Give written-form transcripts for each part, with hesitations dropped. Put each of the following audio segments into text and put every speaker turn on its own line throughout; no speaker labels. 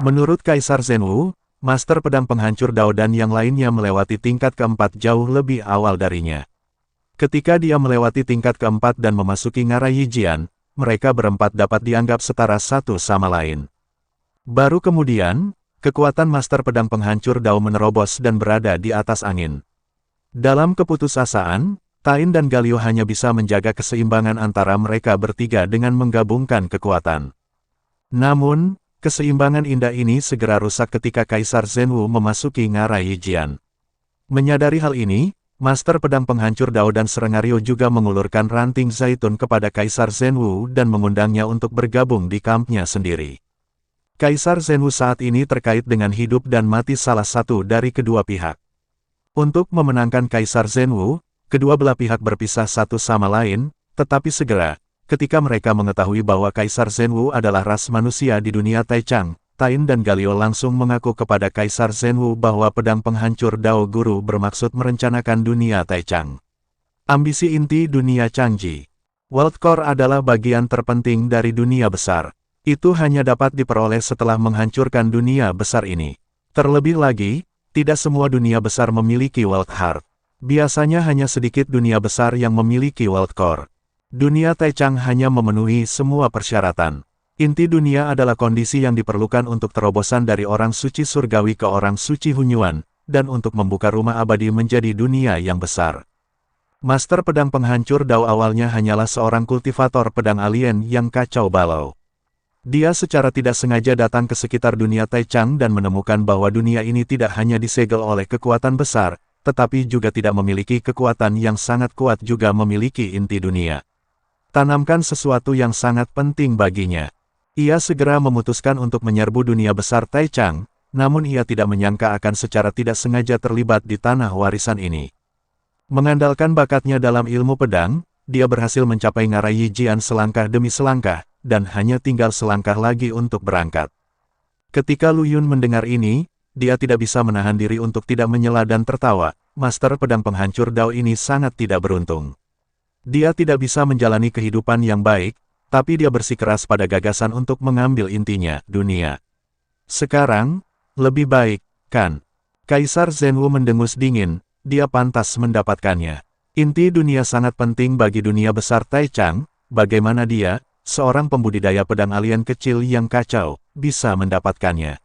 Menurut Kaisar Zhenwu, Master Pedang Penghancur Dao dan yang lainnya melewati tingkat keempat jauh lebih awal darinya. Ketika dia melewati tingkat keempat dan memasuki ngarai Yijian, mereka berempat dapat dianggap setara satu sama lain. Baru kemudian, kekuatan Master Pedang Penghancur Dao menerobos dan berada di atas angin. Dalam keputusasaan, Tain dan Galio hanya bisa menjaga keseimbangan antara mereka bertiga dengan menggabungkan kekuatan. Namun, keseimbangan indah ini segera rusak ketika Kaisar Zhenwu memasuki ngarai Yijian. Menyadari hal ini, Master Pedang Penghancur Dao dan Serengario juga mengulurkan ranting zaitun kepada Kaisar Zhenwu dan mengundangnya untuk bergabung di kampnya sendiri. Kaisar Zhenwu saat ini terkait dengan hidup dan mati salah satu dari kedua pihak. Untuk memenangkan Kaisar Zhenwu, kedua belah pihak berpisah satu sama lain, tetapi segera, ketika mereka mengetahui bahwa Kaisar Zhenwu adalah ras manusia di dunia Taichang, Tain dan Galio langsung mengaku kepada Kaisar Zhenwu bahwa pedang penghancur Dao Guru bermaksud merencanakan dunia Taichang. Ambisi inti dunia Changji. World Core adalah bagian terpenting dari dunia besar. Itu hanya dapat diperoleh setelah menghancurkan dunia besar ini. Terlebih lagi, tidak semua dunia besar memiliki World Heart. Biasanya hanya sedikit dunia besar yang memiliki World Core. Dunia Taichang hanya memenuhi semua persyaratan. Inti dunia adalah kondisi yang diperlukan untuk terobosan dari orang suci surgawi ke orang suci Hunyuan, dan untuk membuka rumah abadi menjadi dunia yang besar. Master Pedang Penghancur Dao awalnya hanyalah seorang kultivator pedang alien yang kacau balau. Dia secara tidak sengaja datang ke sekitar dunia Taichang dan menemukan bahwa dunia ini tidak hanya disegel oleh kekuatan besar, tetapi juga tidak memiliki kekuatan yang sangat kuat juga memiliki inti dunia. Tanamkan sesuatu yang sangat penting baginya. Ia segera memutuskan untuk menyerbu dunia besar Taichang, namun ia tidak menyangka akan secara tidak sengaja terlibat di tanah warisan ini. Mengandalkan bakatnya dalam ilmu pedang, dia berhasil mencapai ngarai Yijian selangkah demi selangkah, dan hanya tinggal selangkah lagi untuk berangkat. Ketika Lu Yun mendengar ini, dia tidak bisa menahan diri untuk tidak menyela dan tertawa. Master Pedang Penghancur Dao ini sangat tidak beruntung. Dia tidak bisa menjalani kehidupan yang baik, tapi dia bersikeras pada gagasan untuk mengambil intinya, dunia. Sekarang, lebih baik, kan? Kaisar Zhenwu mendengus dingin, dia pantas mendapatkannya. Inti dunia sangat penting bagi dunia besar Taichang, bagaimana dia, seorang pembudidaya pedang alien kecil yang kacau, bisa mendapatkannya.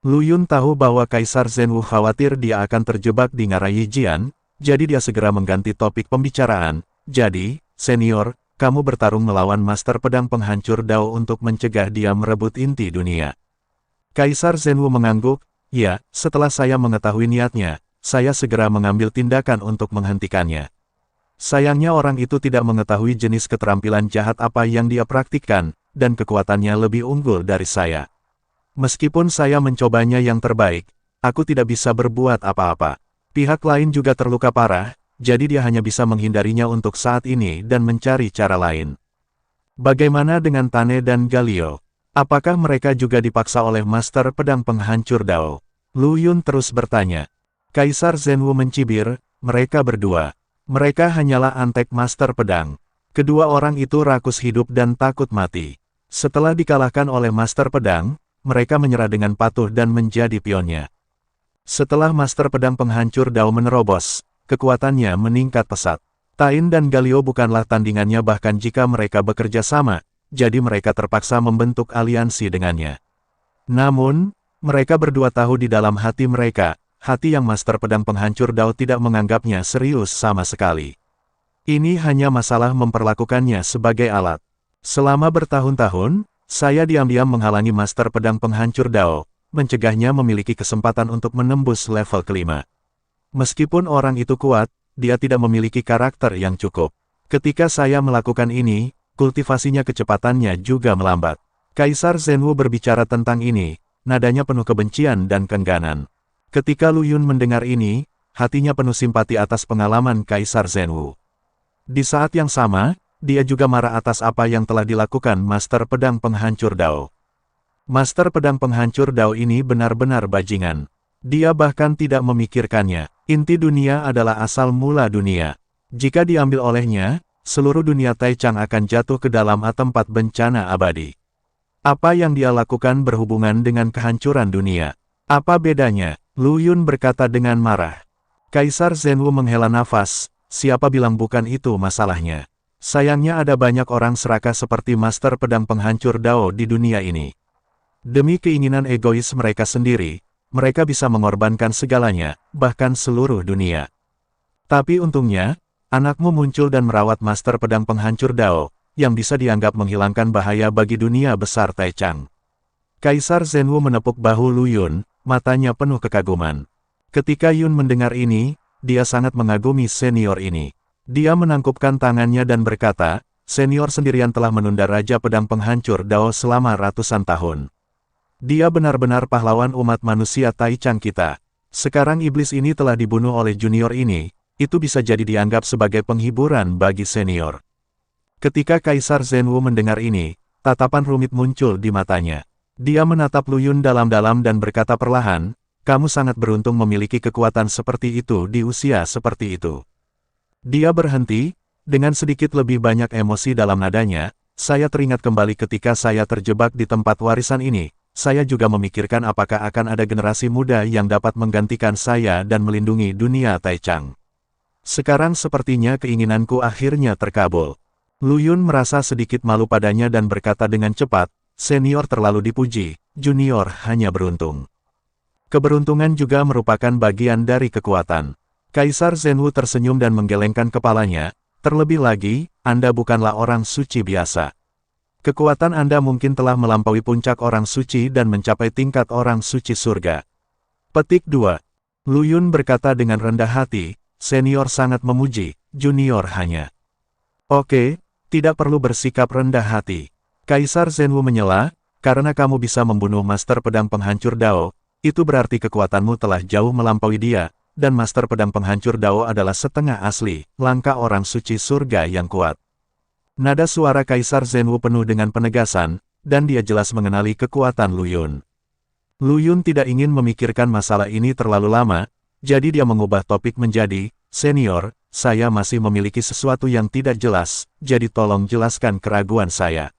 Lu Yun tahu bahwa Kaisar Zhenwu khawatir dia akan terjebak di ngarai Yijian, jadi dia segera mengganti topik pembicaraan. Jadi, senior, kamu bertarung melawan Master Pedang Penghancur Dao untuk mencegah dia merebut inti dunia. Kaisar Zhenwu mengangguk, ya, setelah saya mengetahui niatnya, saya segera mengambil tindakan untuk menghentikannya. Sayangnya orang itu tidak mengetahui jenis keterampilan jahat apa yang dia praktikkan, dan kekuatannya lebih unggul dari saya. Meskipun saya mencobanya yang terbaik, aku tidak bisa berbuat apa-apa. Pihak lain juga terluka parah, jadi dia hanya bisa menghindarinya untuk saat ini dan mencari cara lain. Bagaimana dengan Tane dan Galio? Apakah mereka juga dipaksa oleh Master Pedang Penghancur Dao? Lu Yun terus bertanya. Kaisar Zhenwu mencibir, mereka berdua. Mereka hanyalah antek Master Pedang. Kedua orang itu rakus hidup dan takut mati. Setelah dikalahkan oleh Master Pedang, mereka menyerah dengan patuh dan menjadi pionnya. Setelah Master Pedang Penghancur Dao menerobos, kekuatannya meningkat pesat. Tain dan Galio bukanlah tandingannya bahkan jika mereka bekerja sama, jadi mereka terpaksa membentuk aliansi dengannya. Namun, mereka berdua tahu di dalam hati mereka, hati yang Master Pedang Penghancur Dao tidak menganggapnya serius sama sekali. Ini hanya masalah memperlakukannya sebagai alat. Selama bertahun-tahun, saya diam-diam menghalangi Master Pedang Penghancur Dao, mencegahnya memiliki kesempatan untuk menembus level kelima. Meskipun orang itu kuat, dia tidak memiliki karakter yang cukup. Ketika saya melakukan ini, kultivasinya kecepatannya juga melambat. Kaisar Zhenwu berbicara tentang ini, nadanya penuh kebencian dan keengganan. Ketika Lu Yun mendengar ini, hatinya penuh simpati atas pengalaman Kaisar Zhenwu. Di saat yang sama, dia juga marah atas apa yang telah dilakukan Master Pedang Penghancur Dao. Master Pedang Penghancur Dao ini benar-benar bajingan. Dia bahkan tidak memikirkannya. Inti dunia adalah asal mula dunia. Jika diambil olehnya, seluruh dunia Taichang akan jatuh ke dalam tempat bencana abadi. Apa yang dia lakukan berhubungan dengan kehancuran dunia. Apa bedanya? Lu Yun berkata dengan marah. Kaisar Zhenwu menghela nafas, siapa bilang bukan itu masalahnya. Sayangnya ada banyak orang serakah seperti Master Pedang Penghancur Dao di dunia ini. Demi keinginan egois mereka sendiri, mereka bisa mengorbankan segalanya, bahkan seluruh dunia. Tapi untungnya, anakmu muncul dan merawat Master Pedang Penghancur Dao, yang bisa dianggap menghilangkan bahaya bagi dunia besar Taichang. Kaisar Zhenwu menepuk bahu Lu Yun, matanya penuh kekaguman. Ketika Yun mendengar ini, dia sangat mengagumi senior ini. Dia menangkupkan tangannya dan berkata, senior sendirian telah menunda Raja Pedang Penghancur Dao selama ratusan tahun. Dia benar-benar pahlawan umat manusia Taichang kita. Sekarang iblis ini telah dibunuh oleh junior ini, itu bisa jadi dianggap sebagai penghiburan bagi senior. Ketika Kaisar Zhenwu mendengar ini, tatapan rumit muncul di matanya. Dia menatap Lu Yun dalam-dalam dan berkata perlahan, kamu sangat beruntung memiliki kekuatan seperti itu di usia seperti itu. Dia berhenti, dengan sedikit lebih banyak emosi dalam nadanya, saya teringat kembali ketika saya terjebak di tempat warisan ini, saya juga memikirkan apakah akan ada generasi muda yang dapat menggantikan saya dan melindungi dunia Taichang. Sekarang sepertinya keinginanku akhirnya terkabul. Lu Yun merasa sedikit malu padanya dan berkata dengan cepat, senior terlalu dipuji, junior hanya beruntung. Keberuntungan juga merupakan bagian dari kekuatan. Kaisar Zhenwu tersenyum dan menggelengkan kepalanya, terlebih lagi, Anda bukanlah orang suci biasa. Kekuatan Anda mungkin telah melampaui puncak orang suci dan mencapai tingkat orang suci surga. Petik 2. Lu Yun berkata dengan rendah hati, senior sangat memuji, junior hanya. Oke. Tidak perlu bersikap rendah hati. Kaisar Zhenwu menyela, karena kamu bisa membunuh Master Pedang Penghancur Dao, itu berarti kekuatanmu telah jauh melampaui dia, dan Master Pedang Penghancur Dao adalah setengah asli, langkah orang suci surga yang kuat. Nada suara Kaisar Zhenwu penuh dengan penegasan, dan dia jelas mengenali kekuatan Lu Yun. Lu Yun tidak ingin memikirkan masalah ini terlalu lama, jadi dia mengubah topik menjadi, senior, saya masih memiliki sesuatu yang tidak jelas, jadi tolong jelaskan keraguan saya.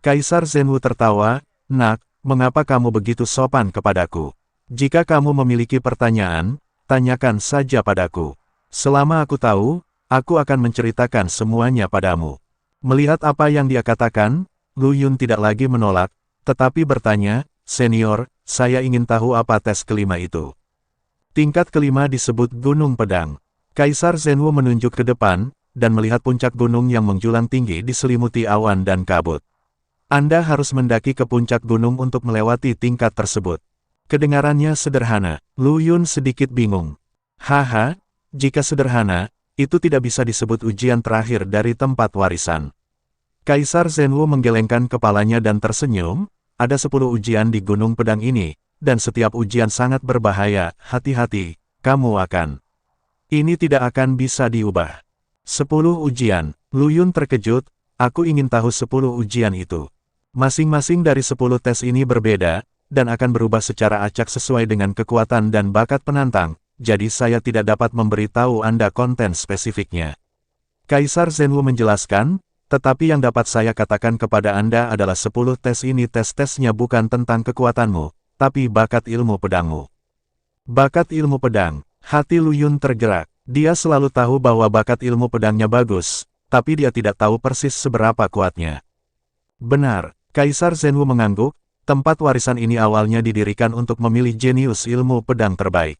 Kaisar Zhenwu tertawa, nak, mengapa kamu begitu sopan kepadaku? Jika kamu memiliki pertanyaan, tanyakan saja padaku. Selama aku tahu, aku akan menceritakan semuanya padamu. Melihat apa yang dia katakan, Lu Yun tidak lagi menolak, tetapi bertanya, senior, saya ingin tahu apa tes kelima itu. Tingkat kelima disebut Gunung Pedang. Kaisar Zhenwu menunjuk ke depan, dan melihat puncak gunung yang menjulang tinggi diselimuti awan dan kabut. Anda harus mendaki ke puncak gunung untuk melewati tingkat tersebut. Kedengarannya sederhana, Lu Yun sedikit bingung. Haha, jika sederhana, itu tidak bisa disebut ujian terakhir dari tempat warisan. Kaisar Zhenwu menggelengkan kepalanya dan tersenyum, ada 10 ujian di Gunung Pedang ini, dan setiap ujian sangat berbahaya, hati-hati, kamu akan. Ini tidak akan bisa diubah. 10 ujian, Lu Yun terkejut, aku ingin tahu 10 ujian itu. Masing-masing dari 10 tes ini berbeda, dan akan berubah secara acak sesuai dengan kekuatan dan bakat penantang, jadi saya tidak dapat memberitahu Anda konten spesifiknya. Kaisar Zhenwu menjelaskan, tetapi yang dapat saya katakan kepada Anda adalah 10 tes ini tes-tesnya bukan tentang kekuatanmu, tapi bakat ilmu pedangmu. Bakat ilmu pedang. Hati Lu Yun tergerak. Dia selalu tahu bahwa bakat ilmu pedangnya bagus, tapi dia tidak tahu persis seberapa kuatnya. Benar, Kaisar Zhenwu mengangguk, tempat warisan ini awalnya didirikan untuk memilih jenius ilmu pedang terbaik.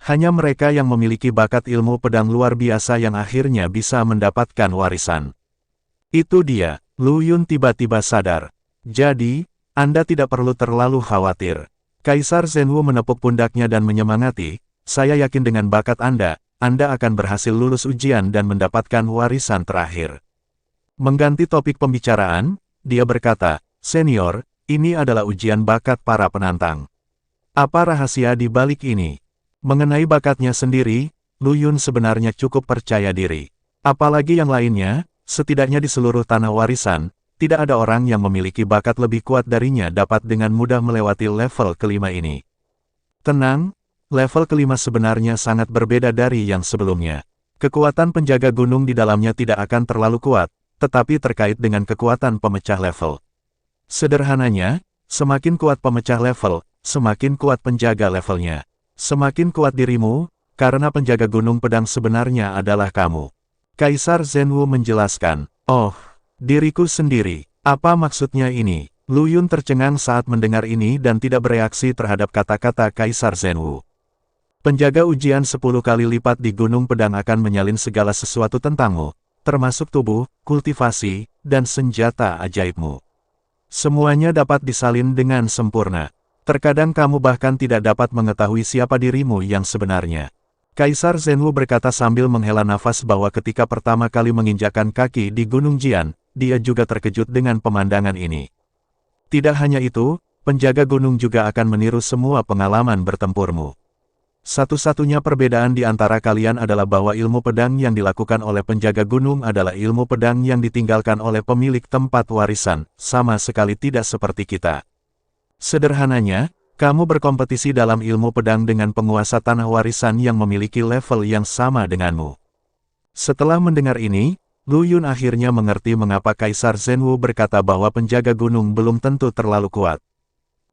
Hanya mereka yang memiliki bakat ilmu pedang luar biasa yang akhirnya bisa mendapatkan warisan. Itu dia, Lu Yun tiba-tiba sadar. Jadi, Anda tidak perlu terlalu khawatir. Kaisar Zhenwu menepuk pundaknya dan menyemangati, saya yakin dengan bakat Anda akan berhasil lulus ujian dan mendapatkan warisan terakhir. Mengganti topik pembicaraan, dia berkata, senior, ini adalah ujian bakat para penantang. Apa rahasia di balik ini? Mengenai bakatnya sendiri, Lu Yun sebenarnya cukup percaya diri. Apalagi yang lainnya, setidaknya di seluruh tanah warisan, tidak ada orang yang memiliki bakat lebih kuat darinya dapat dengan mudah melewati level kelima ini. Tenang. Level kelima sebenarnya sangat berbeda dari yang sebelumnya. Kekuatan penjaga gunung di dalamnya tidak akan terlalu kuat, tetapi terkait dengan kekuatan pemecah level. Sederhananya, semakin kuat pemecah level, semakin kuat penjaga levelnya. Semakin kuat dirimu, karena penjaga gunung pedang sebenarnya adalah kamu. Kaisar Zhenwu menjelaskan. Oh, diriku sendiri. Apa maksudnya ini? Lu Yun tercengang saat mendengar ini dan tidak bereaksi terhadap kata-kata Kaisar Zhenwu. Penjaga ujian 10 kali lipat di gunung pedang akan menyalin segala sesuatu tentangmu, termasuk tubuh, kultivasi, dan senjata ajaibmu. Semuanya dapat disalin dengan sempurna. Terkadang kamu bahkan tidak dapat mengetahui siapa dirimu yang sebenarnya. Kaisar Zhenwu berkata sambil menghela nafas bahwa ketika pertama kali menginjakkan kaki di Gunung Jian, dia juga terkejut dengan pemandangan ini. Tidak hanya itu, penjaga gunung juga akan meniru semua pengalaman bertempurmu. Satu-satunya perbedaan di antara kalian adalah bahwa ilmu pedang yang dilakukan oleh penjaga gunung adalah ilmu pedang yang ditinggalkan oleh pemilik tempat warisan, sama sekali tidak seperti kita. Sederhananya, kamu berkompetisi dalam ilmu pedang dengan penguasa tanah warisan yang memiliki level yang sama denganmu. Setelah mendengar ini, Lu Yun akhirnya mengerti mengapa Kaisar Zhenwu berkata bahwa penjaga gunung belum tentu terlalu kuat.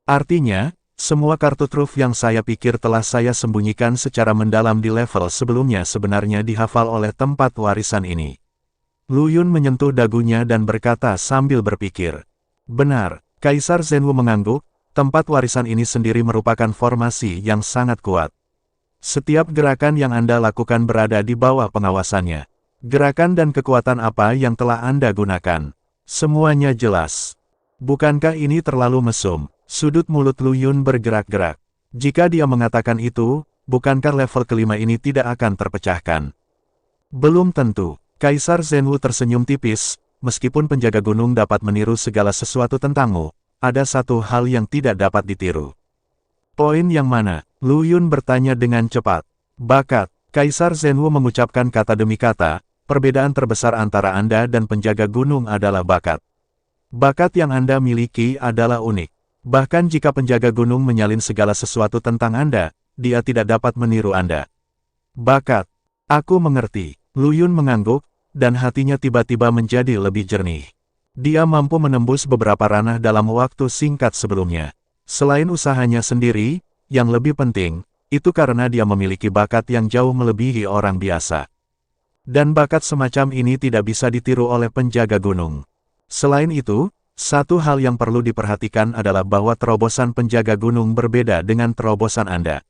Artinya, semua kartu truf yang saya pikir telah saya sembunyikan secara mendalam di level sebelumnya sebenarnya dihafal oleh tempat warisan ini. Lu Yun menyentuh dagunya dan berkata sambil berpikir. Benar, Kaisar Zhenwu mengangguk. Tempat warisan ini sendiri merupakan formasi yang sangat kuat. Setiap gerakan yang Anda lakukan berada di bawah pengawasannya. Gerakan dan kekuatan apa yang telah Anda gunakan. Semuanya jelas. Bukankah ini terlalu mesum? Sudut mulut Lu Yun bergerak-gerak. Jika dia mengatakan itu, bukankah level kelima ini tidak akan terpecahkan? Belum tentu. Kaisar Zhenwu tersenyum tipis, meskipun penjaga gunung dapat meniru segala sesuatu tentangmu. Ada satu hal yang tidak dapat ditiru. Poin yang mana? Lu Yun bertanya dengan cepat. Bakat. Kaisar Zhenwu mengucapkan kata demi kata, perbedaan terbesar antara Anda dan penjaga gunung adalah bakat. Bakat yang Anda miliki adalah unik. Bahkan jika penjaga gunung menyalin segala sesuatu tentang Anda, dia tidak dapat meniru Anda. Bakat. Aku mengerti. Lu Yun mengangguk, dan hatinya tiba-tiba menjadi lebih jernih. Dia mampu menembus beberapa ranah dalam waktu singkat sebelumnya. Selain usahanya sendiri, yang lebih penting, itu karena dia memiliki bakat yang jauh melebihi orang biasa. Dan bakat semacam ini tidak bisa ditiru oleh penjaga gunung. Selain itu, satu hal yang perlu diperhatikan adalah bahwa terobosan penjaga gunung berbeda dengan terobosan Anda.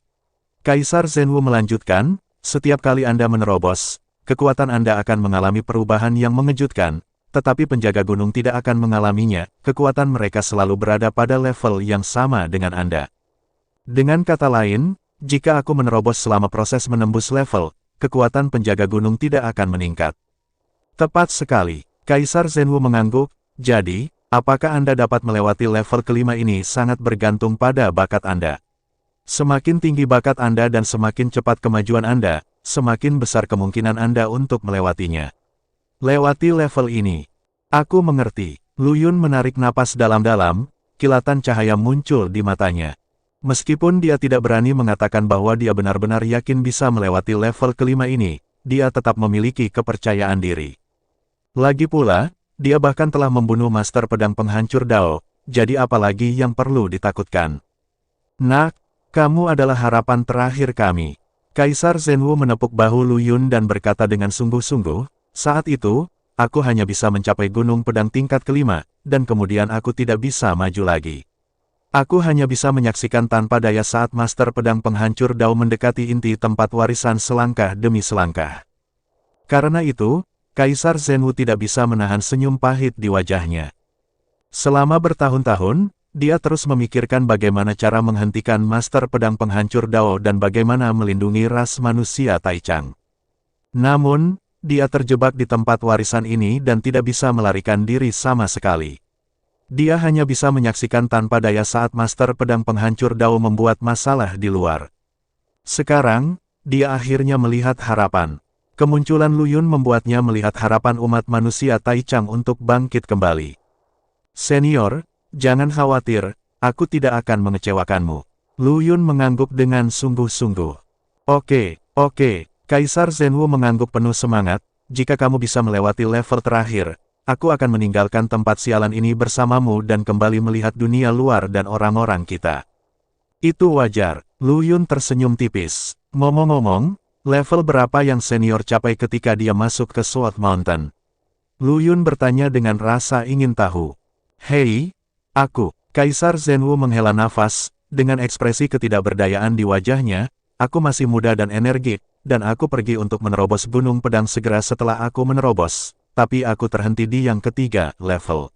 Kaisar Zhenwu melanjutkan, setiap kali Anda menerobos, kekuatan Anda akan mengalami perubahan yang mengejutkan. Tetapi penjaga gunung tidak akan mengalaminya, kekuatan mereka selalu berada pada level yang sama dengan Anda. Dengan kata lain, jika aku menerobos selama proses menembus level, kekuatan penjaga gunung tidak akan meningkat. Tepat sekali, Kaisar Zhenwu mengangguk, jadi, apakah Anda dapat melewati level kelima ini sangat bergantung pada bakat Anda. Semakin tinggi bakat Anda dan semakin cepat kemajuan Anda, semakin besar kemungkinan Anda untuk melewatinya. Lewati level ini. Aku mengerti. Lu Yun menarik napas dalam-dalam, kilatan cahaya muncul di matanya. Meskipun dia tidak berani mengatakan bahwa dia benar-benar yakin bisa melewati level kelima ini, dia tetap memiliki kepercayaan diri. Lagi pula, dia bahkan telah membunuh Master Pedang Penghancur Dao, jadi apalagi yang perlu ditakutkan. Nak, kamu adalah harapan terakhir kami. Kaisar Zhenwu menepuk bahu Lu Yun dan berkata dengan sungguh-sungguh, saat itu, aku hanya bisa mencapai gunung pedang tingkat kelima, dan kemudian aku tidak bisa maju lagi. Aku hanya bisa menyaksikan tanpa daya saat Master Pedang Penghancur Dao mendekati inti tempat warisan selangkah demi selangkah. Karena itu, Kaisar Zhenwu tidak bisa menahan senyum pahit di wajahnya. Selama bertahun-tahun, dia terus memikirkan bagaimana cara menghentikan Master Pedang Penghancur Dao dan bagaimana melindungi ras manusia Taichang. Namun, dia terjebak di tempat warisan ini dan tidak bisa melarikan diri sama sekali. Dia hanya bisa menyaksikan tanpa daya saat Master Pedang Penghancur Dao membuat masalah di luar. Sekarang, dia akhirnya melihat harapan. Kemunculan Lu Yun membuatnya melihat harapan umat manusia Taichang untuk bangkit kembali. Senior, jangan khawatir, aku tidak akan mengecewakanmu. Lu Yun mengangguk dengan sungguh-sungguh. Oke. Kaisar Zhenwu mengangguk penuh semangat, jika kamu bisa melewati level terakhir, aku akan meninggalkan tempat sialan ini bersamamu dan kembali melihat dunia luar dan orang-orang kita. Itu wajar, Lu Yun tersenyum tipis. Ngomong-ngomong, level berapa yang senior capai ketika dia masuk ke Sword Mountain? Lu Yun bertanya dengan rasa ingin tahu. Hei, aku, Kaisar Zhenwu menghela nafas, dengan ekspresi ketidakberdayaan di wajahnya, aku masih muda dan energik, dan aku pergi untuk menerobos Gunung Pedang segera setelah aku menerobos, tapi aku terhenti di yang ketiga, level.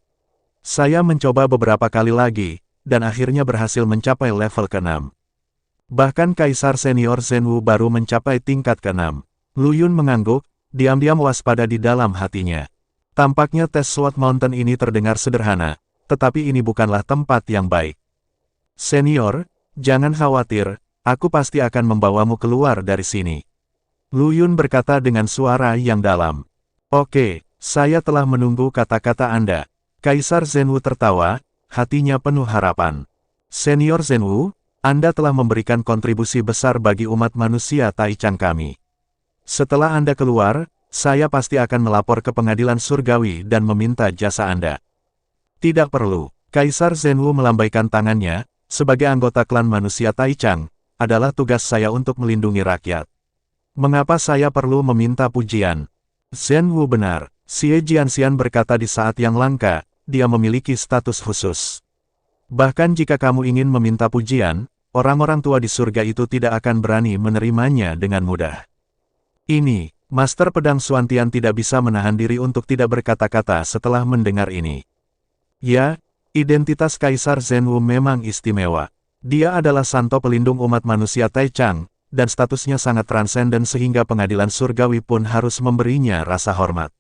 Saya mencoba beberapa kali lagi, dan akhirnya berhasil mencapai level ke-6. Bahkan Kaisar Senior Zhenwu baru mencapai tingkat ke-6. Lu Yun mengangguk, diam-diam waspada di dalam hatinya. Tampaknya tes Sword Mountain ini terdengar sederhana, tetapi ini bukanlah tempat yang baik. Senior, jangan khawatir, aku pasti akan membawamu keluar dari sini. Lu Yun berkata dengan suara yang dalam. Oke, saya telah menunggu kata-kata Anda. Kaisar Zhenwu tertawa, hatinya penuh harapan. Senior Zhenwu, Anda telah memberikan kontribusi besar bagi umat manusia Taichang kami. Setelah Anda keluar, saya pasti akan melapor ke pengadilan surgawi dan meminta jasa Anda. Tidak perlu, Kaisar Zhenwu melambaikan tangannya, sebagai anggota klan manusia Taichang, adalah tugas saya untuk melindungi rakyat. Mengapa saya perlu meminta pujian? Zhenwu benar, Xie Jianxian berkata di saat yang langka, dia memiliki status khusus. Bahkan jika kamu ingin meminta pujian, orang-orang tua di surga itu tidak akan berani menerimanya dengan mudah. Ini, Master Pedang Xuantian tidak bisa menahan diri untuk tidak berkata-kata setelah mendengar ini. Ya, identitas Kaisar Zhenwu memang istimewa. Dia adalah santo pelindung umat manusia Taichang, dan statusnya sangat transenden sehingga pengadilan surgawi pun harus memberinya rasa hormat.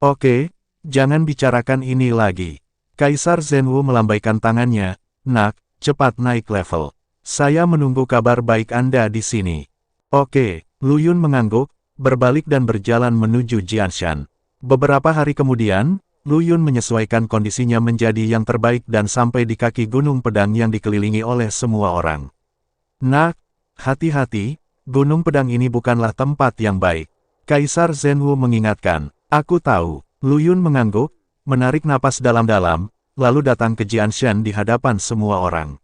Oke, jangan bicarakan ini lagi. Kaisar Zhenwu melambaikan tangannya, nak, cepat naik level. Saya menunggu kabar baik Anda di sini. Oke, Lu Yun mengangguk, berbalik dan berjalan menuju Jianshan. Beberapa hari kemudian, Lu Yun menyesuaikan kondisinya menjadi yang terbaik dan sampai di kaki Gunung Pedang yang dikelilingi oleh semua orang. Nak, hati-hati, Gunung Pedang ini bukanlah tempat yang baik. Kaisar Zhenwu mengingatkan. Aku tahu. Lu Yun mengangguk, menarik napas dalam-dalam, lalu datang ke Jianshan di hadapan semua orang.